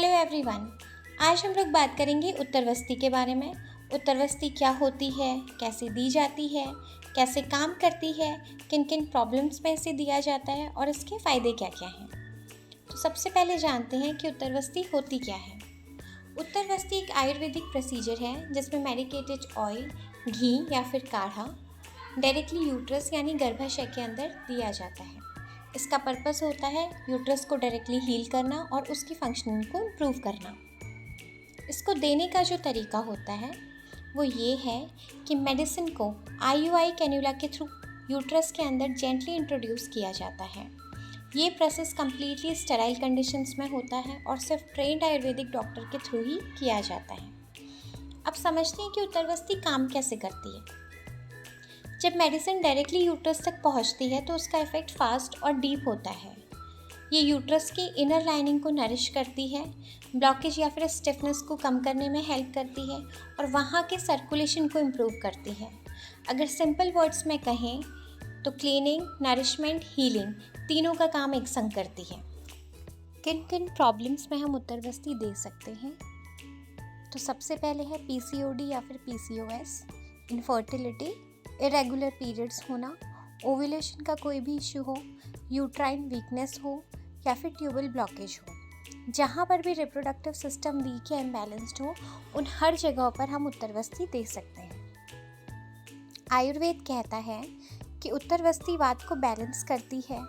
Hello everyone. आज हम लोग बात करेंगे उत्तरवस्ती के बारे में। उत्तरवस्ती क्या होती है, कैसे दी जाती है, कैसे काम करती है, किन किन प्रॉब्लम्स में इसे दिया जाता है और इसके फ़ायदे क्या क्या हैं। तो सबसे पहले जानते हैं कि उत्तरवस्ती होती क्या है। उत्तरवस्ती एक आयुर्वेदिक प्रोसीजर है जिसमें मेडिकेटेड ऑयल, घी या फिर काढ़ा डायरेक्टली यूट्रस यानी गर्भाशय के अंदर दिया जाता है। इसका पर्पस होता है यूट्रस को डायरेक्टली हील करना और उसकी फंक्शनिंग को इम्प्रूव करना। इसको देने का जो तरीका होता है वो ये है कि मेडिसिन को आईयूआई कैन्यूला के थ्रू यूट्रस के अंदर जेंटली इंट्रोड्यूस किया जाता है। ये प्रोसेस कम्प्लीटली स्टेराइल कंडीशंस में होता है और सिर्फ ट्रेंड आयुर्वेदिक डॉक्टर के थ्रू ही किया जाता है। अब समझते हैं कि उत्तरवस्ती काम कैसे करती है। जब मेडिसिन डायरेक्टली यूट्रस तक पहुंचती है तो उसका इफ़ेक्ट फास्ट और डीप होता है। ये यूट्रस की इनर लाइनिंग को नरिश करती है, ब्लॉकेज या फिर स्टिफनेस को कम करने में हेल्प करती है और वहाँ के सर्कुलेशन को इम्प्रूव करती है। अगर सिंपल वर्ड्स में कहें तो क्लीनिंग, नरिशमेंट, हीलिंग तीनों का काम एक संग करती है। किन किन प्रॉब्लम्स में हम उत्तरवस्ती दे सकते हैं? तो सबसे पहले है पीसीओडी या फिर पीसीओएस, इनफर्टिलिटी, इरेगुलर पीरियड्स होना, ओव्यूलेशन का कोई भी इशू हो, यूट्राइन वीकनेस हो या फिर ट्यूबल ब्लॉकेज हो। जहाँ पर भी रिप्रोडक्टिव सिस्टम वीक या इम्बैलेंस्ड हो उन हर जगहों पर हम उत्तरवस्ती दे सकते हैं। आयुर्वेद कहता है कि उत्तरवस्ती वात को बैलेंस करती है,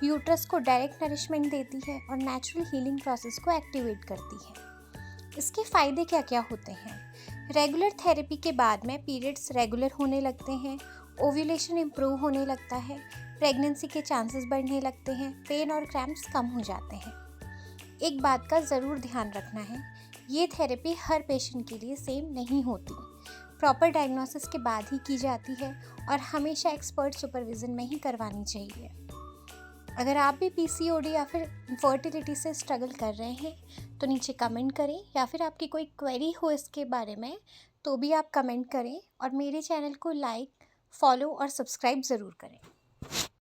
यूट्रस को डायरेक्ट नरिशमेंट देती है और नेचुरल हीलिंग प्रोसेस को एक्टिवेट करती है। इसके फ़ायदे क्या क्या होते हैं? रेगुलर थेरेपी के बाद में पीरियड्स रेगुलर होने लगते हैं, ओव्यूलेशन इम्प्रूव होने लगता है, प्रेगनेंसी के चांसेस बढ़ने लगते हैं, पेन और क्रैम्प्स कम हो जाते हैं। एक बात का ज़रूर ध्यान रखना है, ये थेरेपी हर पेशेंट के लिए सेम नहीं होती। प्रॉपर डायग्नोसिस के बाद ही की जाती है और हमेशा एक्सपर्ट सुपरविज़न में ही करवानी चाहिए। अगर आप भी पीसीओडी या फिर इनफर्टिलिटी से स्ट्रगल कर रहे हैं तो नीचे कमेंट करें, या फिर आपकी कोई क्वेरी हो इसके बारे में तो भी आप कमेंट करें और मेरे चैनल को लाइक, फॉलो और सब्सक्राइब ज़रूर करें।